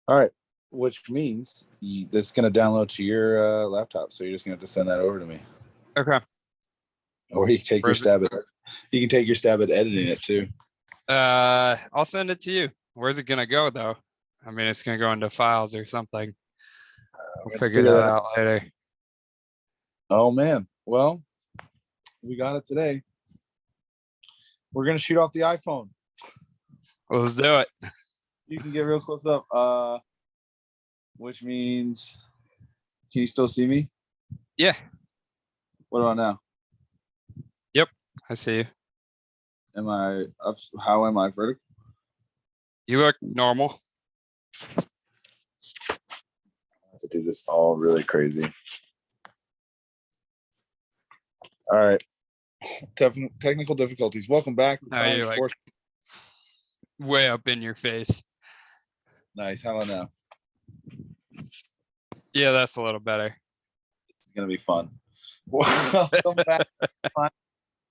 All right. Which means that's going to download to your laptop. So you're just going to have to send that over to me. Okay. Or you can take your stab at it. You can take your stab at editing it too. I'll send it to you. Where's it gonna go though? I mean, it's gonna go into files or something. We'll figure that out later. Oh man. Well, we got it today. We're gonna shoot off the iPhone. Well, let's do it. You can get real close up. Which means, can you still see me? Yeah. What about now? Yep, I see you. Am I up? How am I vertical? You look normal. Let's do this all really crazy. All right. Technical difficulties. Welcome back. You're like way up in your face. Nice. How about now? Yeah, that's a little better. It's going to be fun. Welcome back,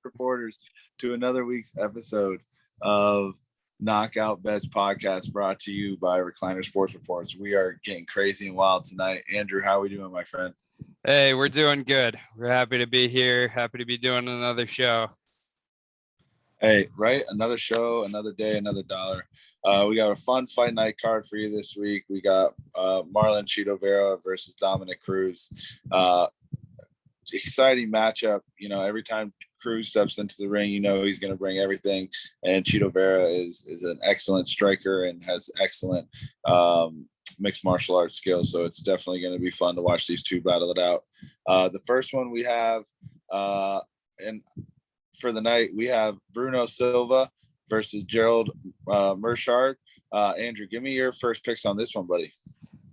reporters, to another week's episode of Knockout Bets Podcast, brought to you by Recliner Sports Reports. We are getting crazy and wild tonight. Andrew, how are we doing, my friend? Hey, we're doing good. We're happy to be here. Happy to be doing another show. Hey, right? Another show, another day, another dollar. We got a fun fight night card for you this week. We got Marlon Chito Vera versus Dominic Cruz. Exciting matchup. You know, every time Cruz steps into the ring, you know he's going to bring everything. And Chito Vera is an excellent striker and has excellent mixed martial arts skills. So it's definitely going to be fun to watch these two battle it out. The first one we have, and for the night, we have Bruno Silva versus Gerald Meerschaert. Andrew, give me your first picks on this one, buddy.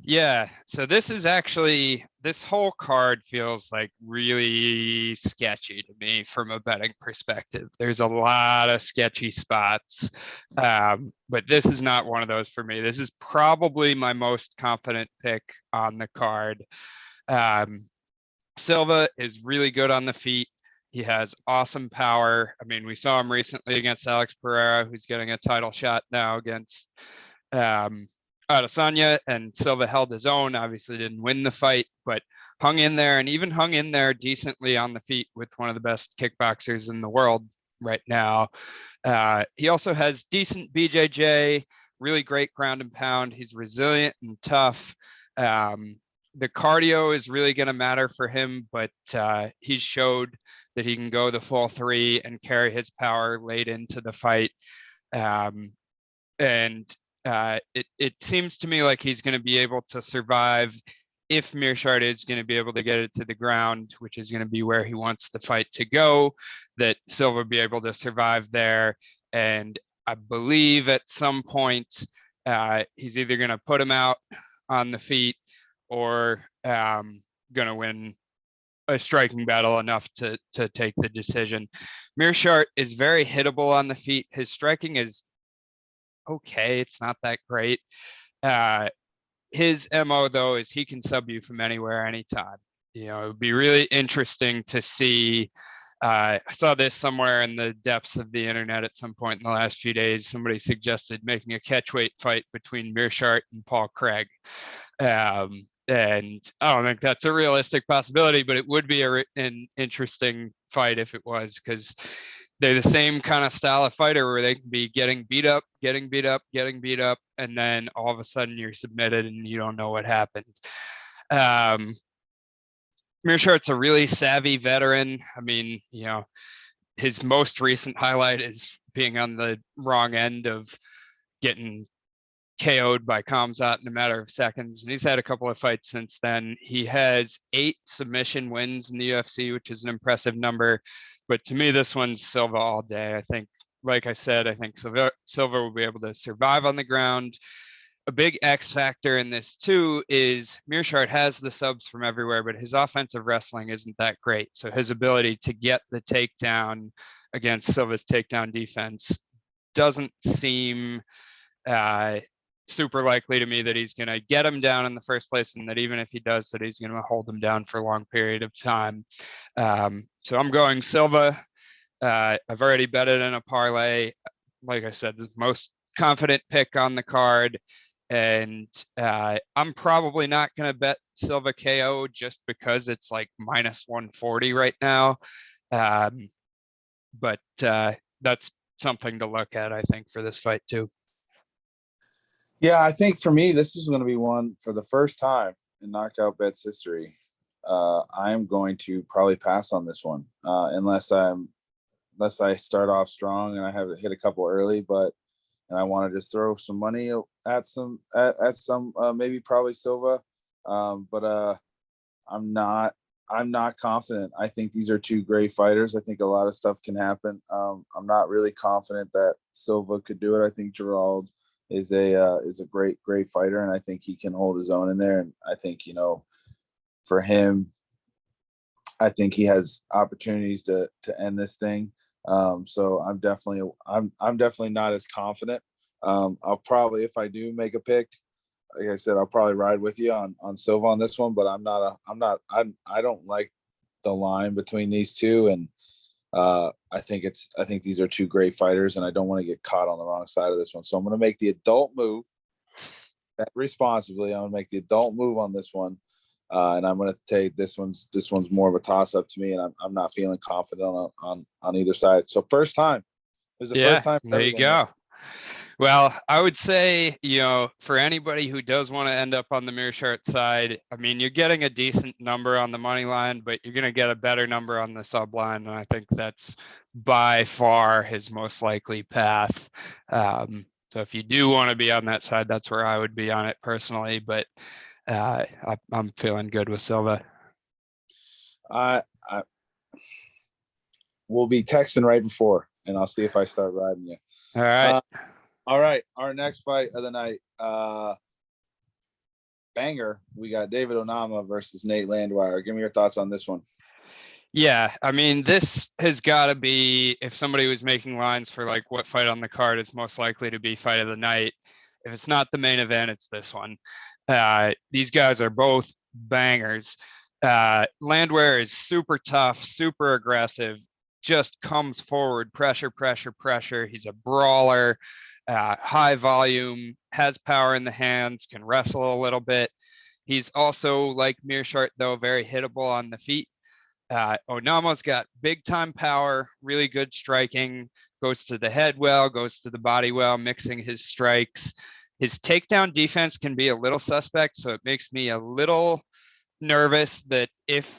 Yeah, so this whole card feels like really sketchy to me from a betting perspective. There's a lot of sketchy spots, but this is not one of those for me. This is probably my most confident pick on the card. Silva is really good on the feet. He has awesome power. I mean, we saw him recently against Alex Pereira, who's getting a title shot now against Adesanya, and Silva held his own. Obviously didn't win the fight, but hung in there, and even hung in there decently on the feet with one of the best kickboxers in the world right now. He also has decent BJJ, really great ground and pound. He's resilient and tough. The cardio is really going to matter for him, but he showed that he can go the full three and carry his power late into the fight. It seems to me like he's going to be able to survive if Meerschaert is going to be able to get it to the ground, which is going to be where he wants the fight to go, that Silva will be able to survive there. And I believe at some point he's either going to put him out on the feet or going to win a striking battle enough to take the decision. Meerschaert is very hittable on the feet. His striking is okay. It's not that great. His MO though is he can sub you from anywhere, anytime. You know, it would be really interesting to see. I saw this somewhere in the depths of the internet at some point in the last few days. Somebody suggested making a catchweight fight between Meerschaert and Paul Craig. And I don't think that's a realistic possibility, but it would be an interesting fight if it was, because they're the same kind of style of fighter where they can be getting beat up, and then all of a sudden you're submitted and you don't know what happened. Meerschaert's a really savvy veteran. I mean, you know, his most recent highlight is being on the wrong end of getting KO'd by Khamzat in a matter of seconds, and he's had a couple of fights since then. He has 8 submission wins in the UFC, which is an impressive number, but to me this one's Silva all day. I think, like I said, I think Silva will be able to survive on the ground. A big X factor in this too is Meerschaert has the subs from everywhere, but his offensive wrestling isn't that great, so his ability to get the takedown against Silva's takedown defense doesn't seem super likely to me that he's going to get him down in the first place, and that even if he does, that he's going to hold him down for a long period of time. So I'm going Silva. I've already bet it in a parlay. Like I said, the most confident pick on the card. And I'm probably not going to bet Silva KO just because it's like minus 140 right now. But that's something to look at, I think, for this fight too. Yeah, I think for me, this is going to be one for the first time in knockout bets history. I'm going to probably pass on this one unless I start off strong and I have hit a couple early, and I want to just throw some money at some maybe probably Silva, but I'm not confident. I think these are two great fighters. I think a lot of stuff can happen. I'm not really confident that Silva could do it. I think Gerald is a great fighter, and I think he can hold his own in there. And I think for him, I think he has opportunities to end this thing. So I'm definitely not as confident. I'll probably, if I do make a pick, like I said, I'll probably ride with you on Silva on this one, but I don't like the line between these two. And I think these are two great fighters, and I don't want to get caught on the wrong side of this one. So I'm going to make the adult move responsibly. I'm going to make the adult move on this one. And I'm going to take this one's more of a toss up to me, and I'm not feeling confident on either side. So first time, it was the first time. There you go. Well, I would say, for anybody who does want to end up on the Meerschaert side, I mean, you're getting a decent number on the money line, but you're going to get a better number on the sub line. And I think that's by far his most likely path. So if you do want to be on that side, that's where I would be on it personally. But I'm feeling good with Silva. We'll be texting right before, and I'll see if I start riding you. All right. All right. Our next fight of the night, banger. We got David Onama versus Nate Landwher. Give me your thoughts on this one. Yeah, I mean, this has got to be, if somebody was making lines for like what fight on the card is most likely to be fight of the night, if it's not the main event, it's this one. These guys are both bangers. Landwehr is super tough, super aggressive, just comes forward, pressure. He's a brawler, high volume, has power in the hands, can wrestle a little bit. He's also, like Meerschaert, though, very hittable on the feet. Onama's got big time power, really good striking, goes to the head well, goes to the body well, mixing his strikes. His takedown defense can be a little suspect, so it makes me a little nervous that if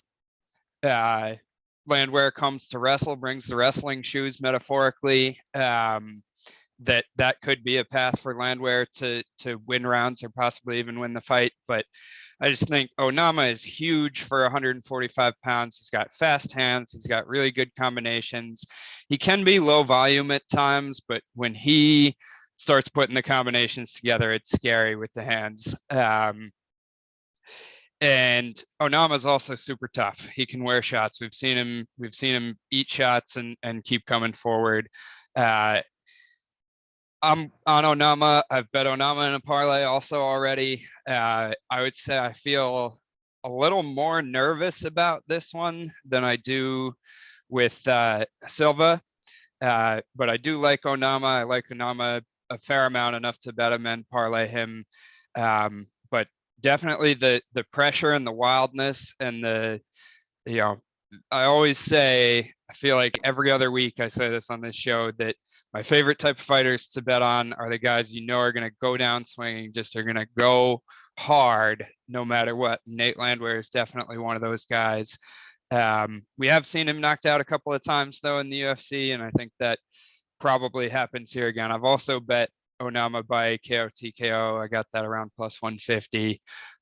Landwehr comes to wrestle, brings the wrestling shoes metaphorically, that could be a path for Landwehr to win rounds or possibly even win the fight. But I just think Onama is huge for 145 pounds. He's got fast hands. He's got really good combinations. He can be low volume at times, but when he starts putting the combinations together, it's scary with the hands. And Onama is also super tough. He can wear shots. We've seen him eat shots and keep coming forward. I'm on Onama. I've bet Onama in a parlay also already. I would say I feel a little more nervous about this one than I do with Silva. But I do like Onama. I like Onama a fair amount, enough to bet him and parlay him. But definitely the pressure and the wildness and I always say, I feel like every other week I say this on this show, that my favorite type of fighters to bet on are the guys are going to go down swinging, are going to go hard no matter what. Nate Landwehr is definitely one of those guys. We have seen him knocked out a couple of times, though, in the UFC, and I think that probably happens here again. I've also bet Onama by KO TKO. I got that around plus 150,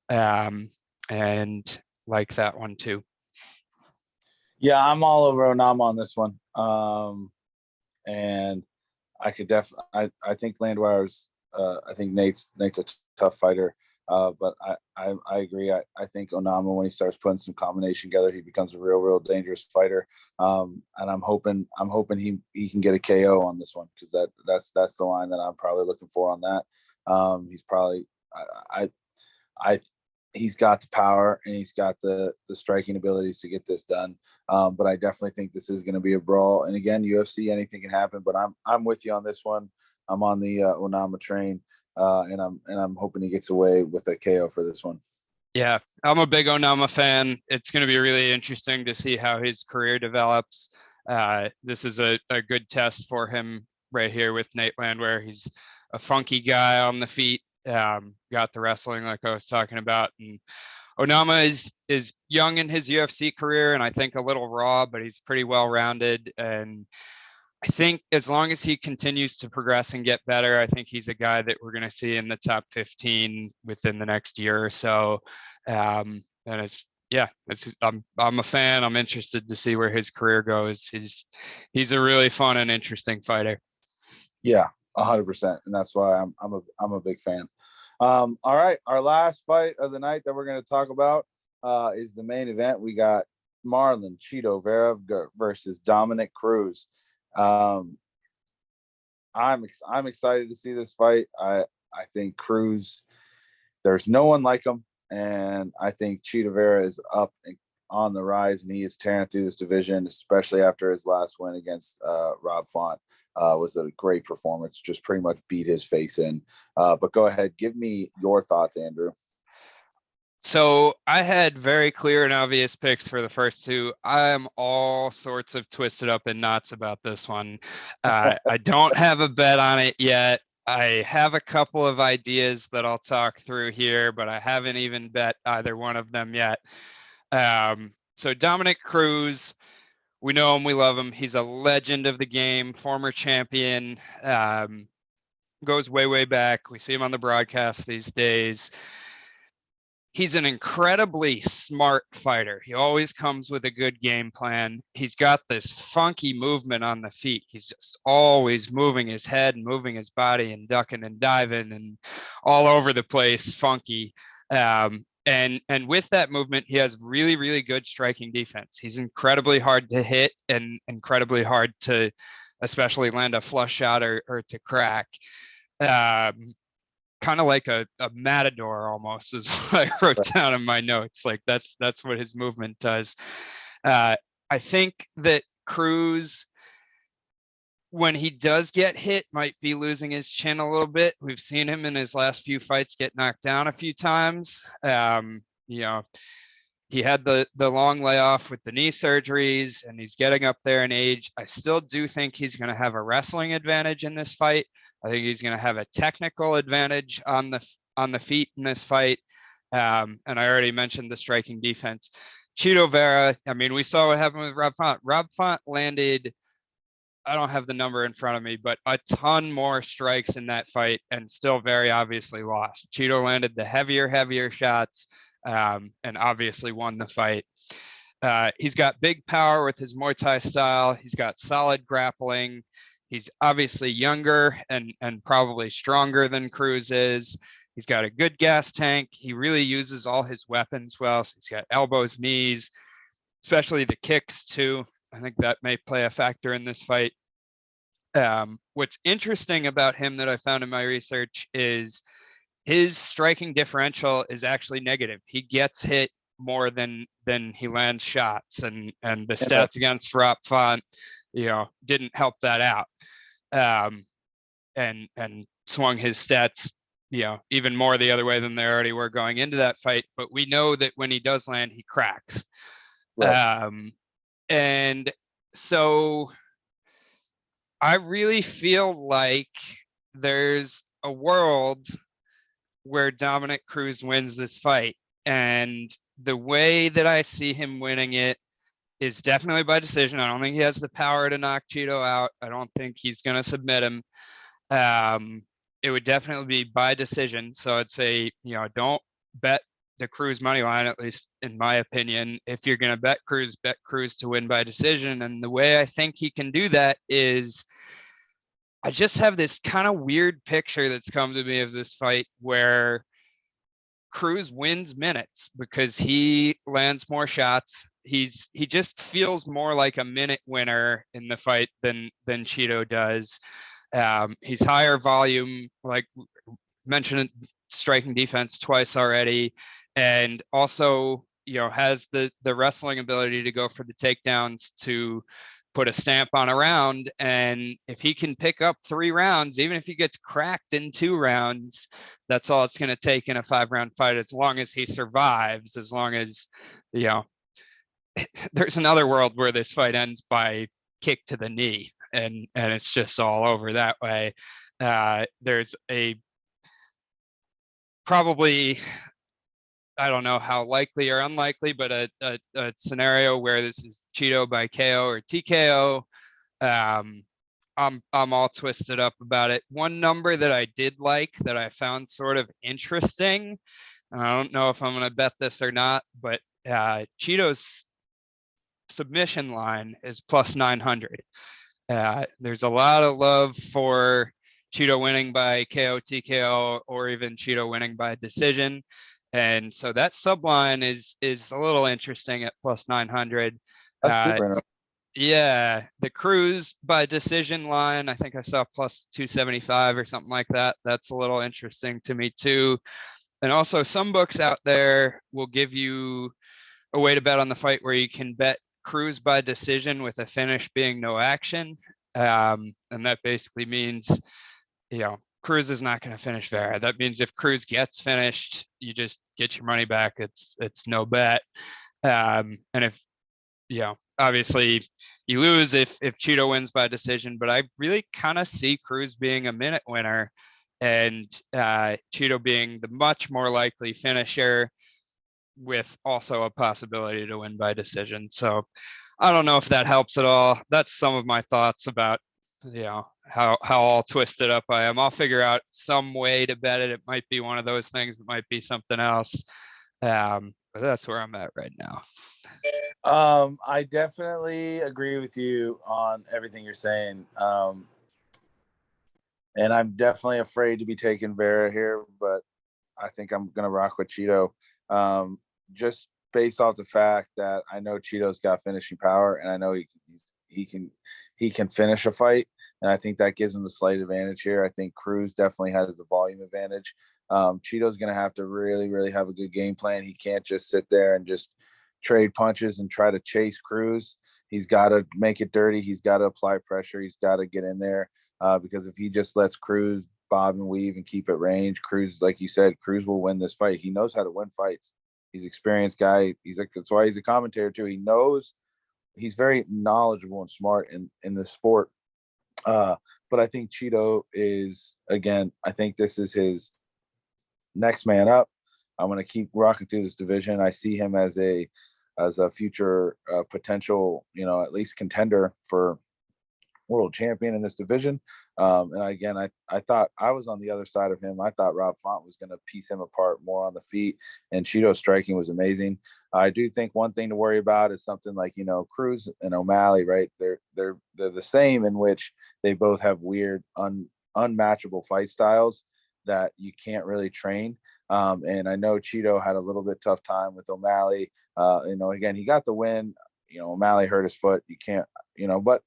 and like that one too. Yeah, I'm all over Onama on this one. And I could definitely, I think Landwehr's, I think Nate's a tough fighter. But I agree. I think Onama, when he starts putting some combination together, he becomes a real dangerous fighter. And I'm hoping he can get a KO on this one, because that's the line that I'm probably looking for on that. He's probably he's got the power and he's got the striking abilities to get this done. But I definitely think this is going to be a brawl. And again, UFC, anything can happen. But I'm with you on this one. I'm on the Onama train. and I'm hoping he gets away with a KO for this one. Yeah, I'm a big Onama fan. It's going to be really interesting to see how his career develops. This is a good test for him right here with Nate Landwehr. He's a funky guy on the feet. Got the wrestling like I was talking about, and Onama is young in his UFC career, and I think a little raw, but he's pretty well rounded. And I think as long as he continues to progress and get better, I think he's a guy that we're going to see in the top 15 within the next year or so. And I'm a fan. I'm interested to see where his career goes. He's a really fun and interesting fighter. Yeah, 100%, and that's why I'm a big fan. All right, our last fight of the night that we're going to talk about is the main event. We got Marlon Chito Vera versus Dominick Cruz. I'm excited to see this fight. I think Cruz, there's no one like him, and I think Chito Vera is up and on the rise, and he is tearing through this division, especially after his last win against Rob Font. Was a great performance, just pretty much beat his face in. But go ahead, give me your thoughts, Andrew. So I had very clear and obvious picks for the first two. I am all sorts of twisted up in knots about this one. I don't have a bet on it yet. I have a couple of ideas that I'll talk through here, but I haven't even bet either one of them yet. So Dominick Cruz, we know him, we love him. He's a legend of the game, former champion, goes way, way back. We see him on the broadcast these days. He's an incredibly smart fighter. He always comes with a good game plan. He's got this funky movement on the feet. He's just always moving his head and moving his body and ducking and diving and all over the place, funky. And with that movement, he has really, really good striking defense. He's incredibly hard to hit and incredibly hard to especially land a flush shot or to crack. Kind of like a matador almost is what I wrote down in my notes. Like that's what his movement does. I think that Cruz, when he does get hit, might be losing his chin a little bit. We've seen him in his last few fights get knocked down a few times. He had the long layoff with the knee surgeries, and he's getting up there in age. I still do think he's going to have a wrestling advantage in this fight. I think he's going to have a technical advantage on the feet in this fight. And I already mentioned the striking defense. Chito Vera, I mean, we saw what happened with Rob Font. Rob Font landed, I don't have the number in front of me, but a ton more strikes in that fight and still very obviously lost. Chito landed the heavier shots, and obviously won the fight. He's got big power with his Muay Thai style. He's got solid grappling. He's obviously younger and probably stronger than Cruz is. He's got a good gas tank. He really uses all his weapons well. So he's got elbows, knees, especially the kicks too. I think that may play a factor in this fight. What's interesting about him that I found in my research is his striking differential is actually negative. He gets hit more than he lands shots, and the stats against Rob Font, didn't help that out. And swung his stats, even more the other way than they already were going into that fight. But we know that when he does land, he cracks. Right. And so I really feel like there's a world where Dominick Cruz wins this fight. And the way that I see him winning it is definitely by decision. I don't think he has the power to knock Chito out. I don't think he's going to submit him. It would definitely be by decision. So I'd say, don't bet the Cruz money line, at least in my opinion. If you're going to bet Cruz to win by decision. And the way I think he can do that is, I just have this kind of weird picture that's come to me of this fight where Cruz wins minutes because he lands more shots. He just feels more like a minute winner in the fight than Chito does. He's higher volume, like mentioned, striking defense twice already, and also has the wrestling ability to go for the takedowns to put a stamp on a round. And if he can pick up 3 rounds, even if he gets cracked in 2 rounds, that's all it's going to take in a 5-round fight, as long as he survives, as long as, there's another world where this fight ends by kick to the knee, and it's just all over that way. There's a probably, I don't know how likely or unlikely, but a scenario where this is Cheeto by KO or TKO. I'm all twisted up about it. One number that I did like, that I found sort of interesting, and I don't know if I'm going to bet this or not, but Cheeto's submission line is plus 900. There's a lot of love for Cheeto winning by KO, TKO, or even Cheeto winning by decision. And so that sub line is a little interesting at plus 900. That's super. Yeah, the Cruz by decision line, I think I saw plus 275 or something like that. That's a little interesting to me too. And also, some books out there will give you a way to bet on the fight where you can bet Cruz by decision with a finish being no action. And that basically means, Cruz is not going to finish Vera. That means if Cruz gets finished, you just get your money back. It's no bet. And if, obviously you lose if Cheeto wins by decision, but I really kind of see Cruz being a minute winner and Cheeto being the much more likely finisher, with also a possibility to win by decision. So I don't know if that helps at all. That's some of my thoughts about, how all twisted up I am. I'll figure out some way to bet it. It might be one of those things. It might be something else. But that's where I'm at right now. I definitely agree with you on everything you're saying. And I'm definitely afraid to be taking Vera here, but I think I'm going to rock with Cheeto. Just based off the fact that I know Cheeto's got finishing power, and I know he can finish a fight, and I think that gives him the slight advantage here. I think Cruz definitely has the volume advantage. Cheeto's going to have to really, really have a good game plan. He can't just sit there and just trade punches and try to chase Cruz. He's got to make it dirty. He's got to apply pressure. He's got to get in there, because if he just lets Cruz bob and weave and keep at range, Cruz, like you said, Cruz will win this fight. He knows how to win fights. He's an experienced guy. That's why he's a commentator too. He knows, he's very knowledgeable and smart in the sport. But I think Cheeto is, again, I think this is his next man up. I'm going to keep rocking through this division. I see him as a future potential, at least contender for world champion in this division. And again, I thought I was on the other side of him. I thought Rob Font was going to piece him apart more on the feet, and Cheeto's striking was amazing. I do think one thing to worry about is something like, Cruz and O'Malley, right? They're the same, in which they both have weird, unmatchable fight styles that you can't really train. And I know Cheeto had a little bit tough time with O'Malley. Again, he got the win. O'Malley hurt his foot. You can't, but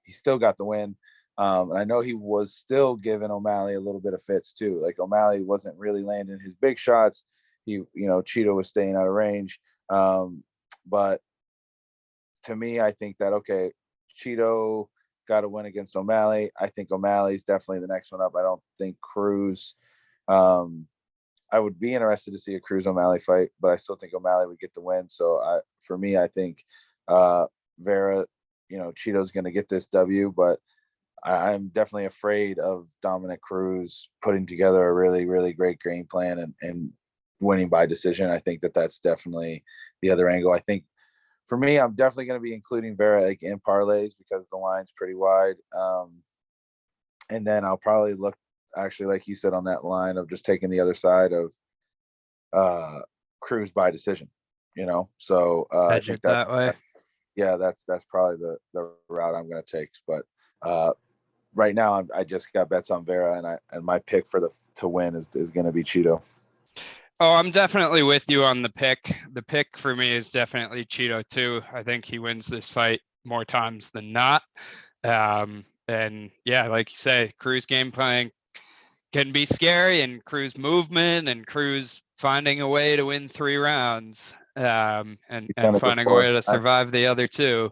he still got the win. And I know he was still giving O'Malley a little bit of fits too. Like, O'Malley wasn't really landing his big shots. Cheeto was staying out of range. But to me, I think that, okay, Cheeto got a win against O'Malley. I think O'Malley's definitely the next one up. I don't think Cruz. I would be interested to see a Cruz O'Malley fight, but I still think O'Malley would get the win. So for me, I think Vera, Cheeto's going to get this W, but I'm definitely afraid of Dominic Cruz putting together a really, really great game plan and winning by decision. I think that's definitely the other angle. I think for me, I'm definitely going to be including Vera in parlays because the line's pretty wide. And then I'll probably look, actually, like you said, on that line of just taking the other side of Cruz by decision, So I think that way. Yeah, that's probably the route I'm going to take. But right now, I just got bets on Vera, and my pick to win is going to be Cheeto. Oh, I'm definitely with you on the pick. The pick for me is definitely Cheeto too. I think he wins this fight more times than not. And yeah, like you say, Cruz game playing can be scary, and Cruz movement, and Cruz finding a way to win 3 rounds, and finding a way to survive the other 2.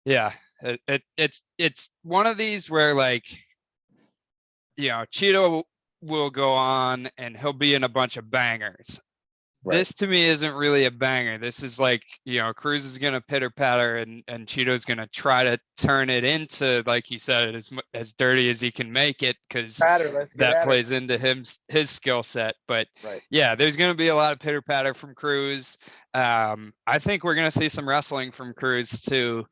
Yeah, it's one of these where like, Cheeto will go on and he'll be in a bunch of bangers. Right. This to me isn't really a banger. This is like, Cruz is gonna pitter patter and Cheeto's gonna try to turn it into, like you said, as dirty as he can make it, because that plays into his skill set. But right. Yeah, there's gonna be a lot of pitter patter from Cruz. I think we're gonna see some wrestling from Cruz too.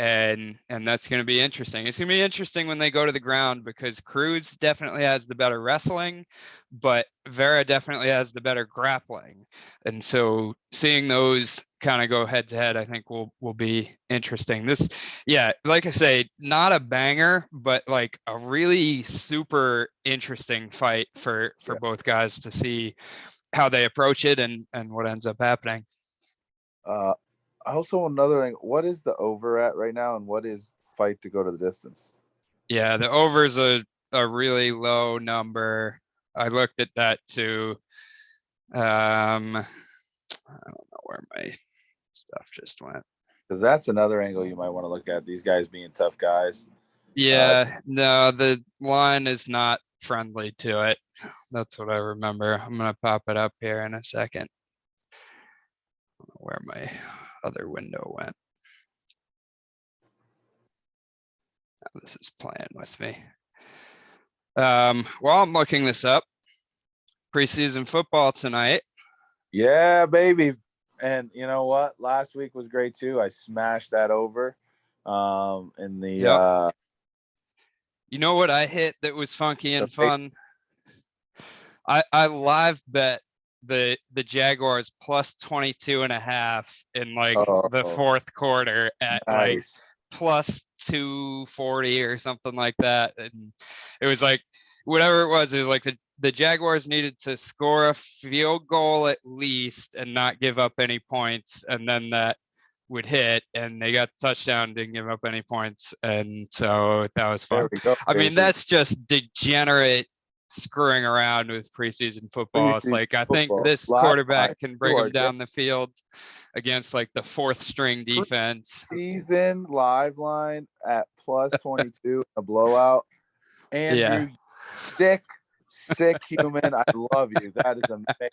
And that's going to be interesting. It's going to be interesting when they go to the ground, because Cruz definitely has the better wrestling, but Vera definitely has the better grappling. And so seeing those kind of go head to head, I think will be interesting. Like I say, not a banger, but like a really super interesting fight for both guys to see how they approach it and what ends up happening. Also, another thing, what is the over at right now, and what is fight to go to the distance? Yeah, the over is a really low number. I looked at that too. I don't know where my stuff just went. Because that's another angle you might want to look at. These guys being tough guys. Yeah, no, the line is not friendly to it. That's what I remember. I'm gonna pop it up here in a second. I don't know where my other window went. Oh, this is playing with me. While I'm looking this up, preseason football tonight. Yeah, baby. And you know what? Last week was great too. I smashed that over. In the Yep. You know what I hit that was funky and fun? I live bet the Jaguars plus 22.5 in like the fourth quarter at like plus 240 or something like that. And it was like, whatever it was like the Jaguars needed to score a field goal at least and not give up any points. And then that would hit, and they got the touchdown, didn't give up any points. And so that was fun. I mean, that's just degenerate screwing around with preseason football. It's like, I think this quarterback can bring them down the field against like the fourth string defense. Season live line at plus 22, a blowout. Andrew, sick human. I love you. That is amazing.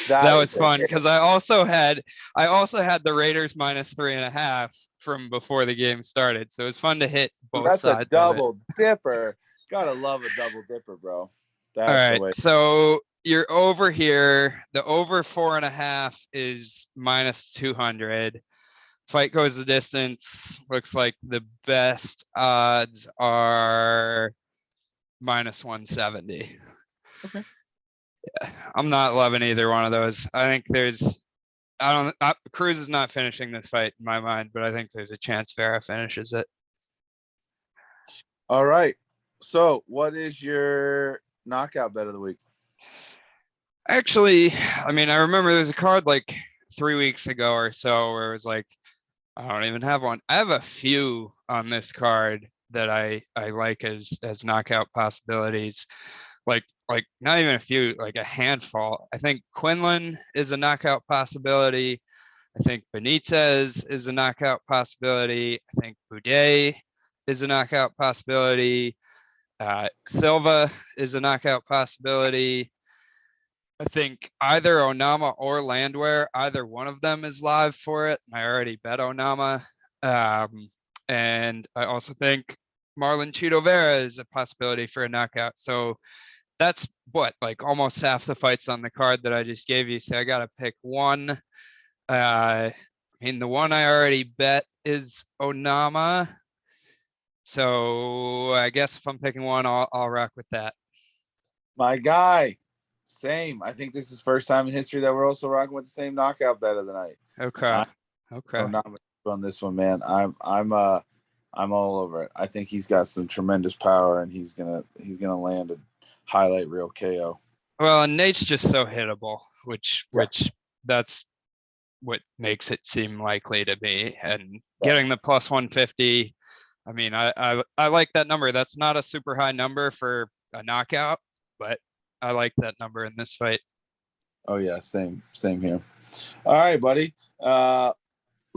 That was fun, because I also had the Raiders minus 3.5 from before the game started. So it was fun to hit both sides. That's a double dipper. Gotta love a double dipper, bro. All right, so you're over here. The over 4.5 is minus 200. Fight goes the distance. Looks like the best odds are minus 170. Okay. Yeah, I'm not loving either one of those. I think Cruz is not finishing this fight in my mind, but I think there's a chance Vera finishes it. All right. So what is your knockout bet of the week? Actually, I mean, I remember there's a card like 3 weeks ago or so where it was like, I don't even have one. I have a few on this card that I like as knockout possibilities. Like not even a few, like a handful. I think Quinlan is a knockout possibility. I think Benitez is a knockout possibility. I think Boudet is a knockout possibility. Silva is a knockout possibility. I think either Onama or Landwehr, either one of them is live for it. I already bet Onama. And I also think Marlon Cheeto Vera is a possibility for a knockout. So that's like almost half the fights on the card that I just gave you. So I got to pick one. I mean, the one I already bet is Onama. So I guess if I'm picking one, I'll rock with that. My guy. Same. I think this is first time in history that we're also rocking with the same knockout bet of the night. Okay. On this one, man. I'm all over it. I think he's got some tremendous power, and he's gonna land a highlight reel KO. Well, and Nate's just so hittable, which that's what makes it seem likely to be. And getting the plus 150, I mean, I like that number. That's not a super high number for a knockout, but I like that number in this fight. Oh yeah, same here. All right, buddy.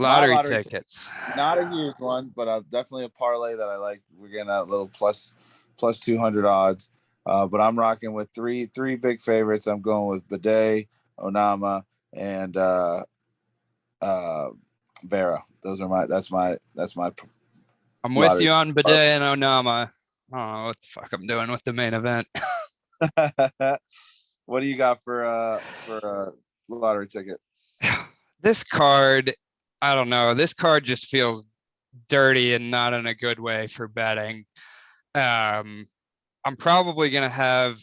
My Lottery lottery, tickets. not a huge one, but definitely a parlay that I like. We're getting a little plus 200 odds. But I'm rocking with three big favorites. I'm going with Bidet, Onama, and Vera. That's my I'm with lottery. you on Bidet and Onama. I don't know what the fuck I'm doing with the main event. What do you got for lottery ticket? This card, I don't know. This card just feels dirty and not in a good way for betting. Um, I'm probably gonna have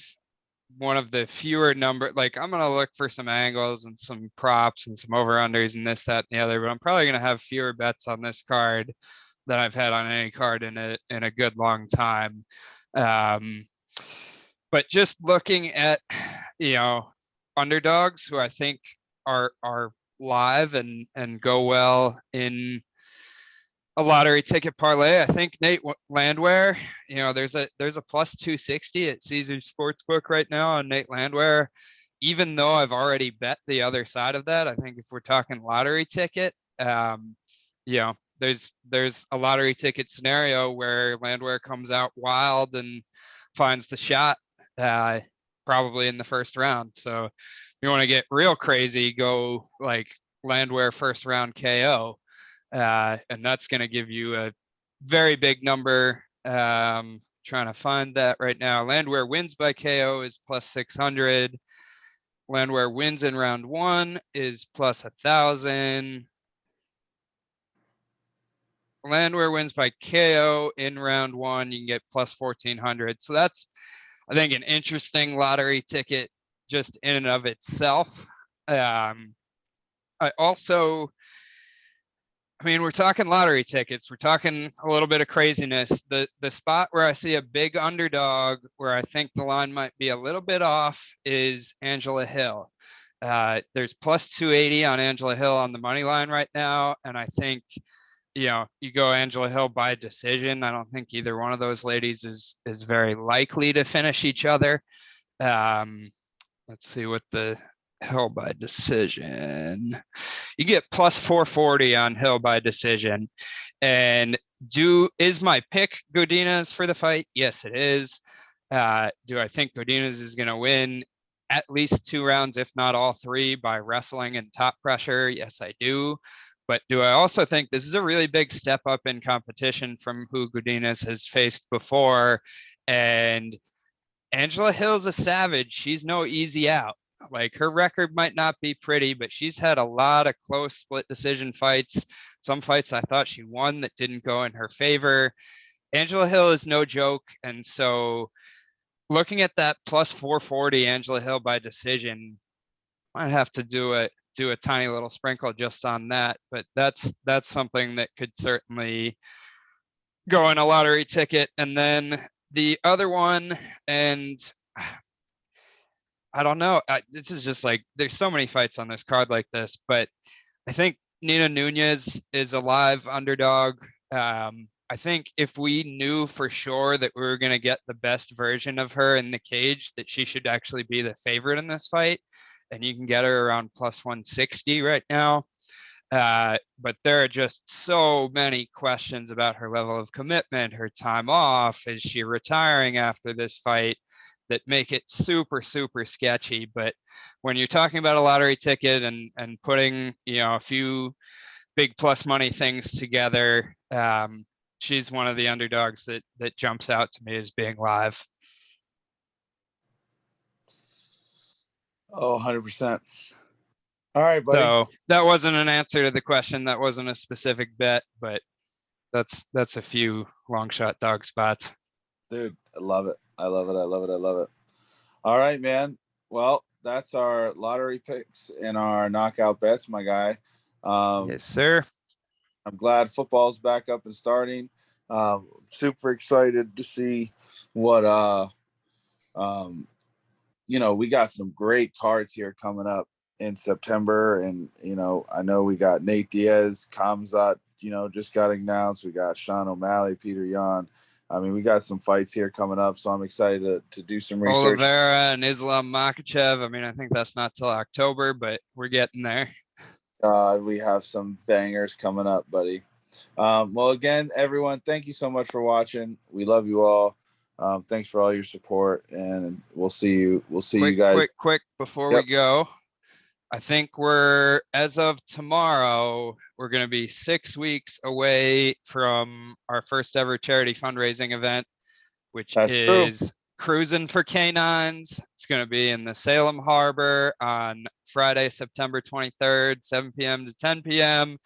one of the fewer number. Like I'm gonna look for some angles and some props and some over unders and this, that, and the other. But I'm probably gonna have fewer bets on this card than I've had on any card in a good long time. Um, but just looking at underdogs who I think are live and go well in a lottery ticket parlay. I think Nate Landwehr, there's a plus 260 at Caesars Sportsbook right now on Nate Landwehr. Even though I've already bet the other side of that, I think if we're talking lottery ticket, there's a lottery ticket scenario where Landwehr comes out wild and finds the shot, probably in the first round. So if you want to get real crazy, go like Landwehr first round KO. And that's going to give you a very big number. Trying to find that right now. Landwehr wins by KO is plus 600. Landwehr wins in round 1 is plus 1,000. Landwehr wins by KO in round 1, you can get plus 1,400. So that's, I think, an interesting lottery ticket just in and of itself. I mean, we're talking lottery tickets. We're talking a little bit of craziness. The spot where I see a big underdog, where I think the line might be a little bit off, is Angela Hill. There's plus 280 on Angela Hill on the money line right now, and I think you go Angela Hill by decision. I don't think either one of those ladies is very likely to finish each other. Let's see what the Hill by decision. You get plus 440 on Hill by decision. And is my pick Godinez for the fight? Yes, it is. Do I think Godinez is going to win at least 2 rounds, if not all 3, by wrestling and top pressure? Yes, I do. But do I also think this is a really big step up in competition from who Godinez has faced before? And Angela Hill's a savage. She's no easy out. Like, her record might not be pretty, but she's had a lot of close split decision fights. Some fights I thought she won that didn't go in her favor. Angela Hill is no joke. And so looking at that plus 440 Angela Hill by decision, might have to do a tiny little sprinkle just on that. But that's something that could certainly go in a lottery ticket. And then the other one, and I don't know. This is just like, there's so many fights on this card like this, but I think Nina Nunez is a live underdog. I think if we knew for sure that we were going to get the best version of her in the cage, that she should actually be the favorite in this fight. And you can get her around plus 160 right now. But there are just so many questions about her level of commitment, her time off. Is she retiring after this fight? That make it super, super sketchy. But when you're talking about a lottery ticket and putting, a few big plus money things together, she's one of the underdogs that jumps out to me as being live. Oh, 100%. All right, buddy. So that wasn't an answer to the question. That wasn't a specific bet, but that's a few long shot dog spots. Dude, I love it. I love it. I love it. I love it. All right, man. Well, that's our lottery picks and our knockout bets, my guy. Yes, sir. I'm glad football's back up and starting. Super excited to see what we got some great cards here coming up in September. And, I know we got Nate Diaz, Kamzat, just got announced. We got Sean O'Malley, Peter Yan. I mean, we got some fights here coming up, so I'm excited to do some research. Vera and Islam Makhachev. I mean, I think that's not till October, but we're getting there. God, we have some bangers coming up, buddy. Well, again, everyone, thank you so much for watching. We love you all. Thanks for all your support, and we'll see you. We'll see you guys. Quick before we Yep. go. I think we're, as of tomorrow, we're going to be 6 weeks away from our first ever charity fundraising event, which That's true. is Cruising for Canines. It's going to be in the Salem Harbor on Friday, September 23rd, 7 p.m. to 10 p.m.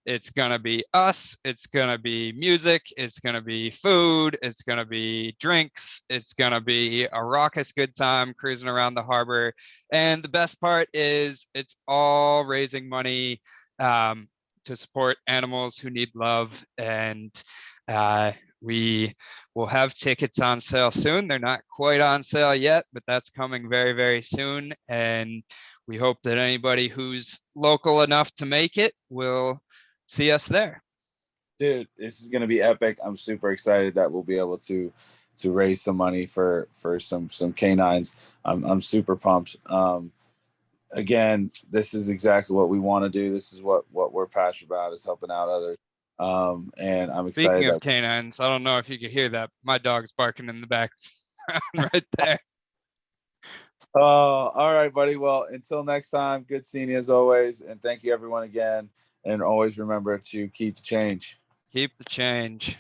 It's going to be us. It's going to be music. It's going to be food. It's going to be drinks. It's going to be a raucous good time cruising around the harbor. And the best part is it's all raising money to support animals who need love. And we will have tickets on sale soon. They're not quite on sale yet, but that's coming very, very soon. And we hope that anybody who's local enough to make it will see us there. Dude, this is gonna be epic. I'm super excited that we'll be able to raise some money for some canines. I'm super pumped. Again, this is exactly what we want to do. This is what we're passionate about, is helping out others. And I'm Speaking excited of canines, I don't know if you could hear that. My dog's barking in the back right there. Oh, all right, buddy. Well, until next time, good seeing you as always. And thank you everyone again. And always remember to keep the change. Keep the change.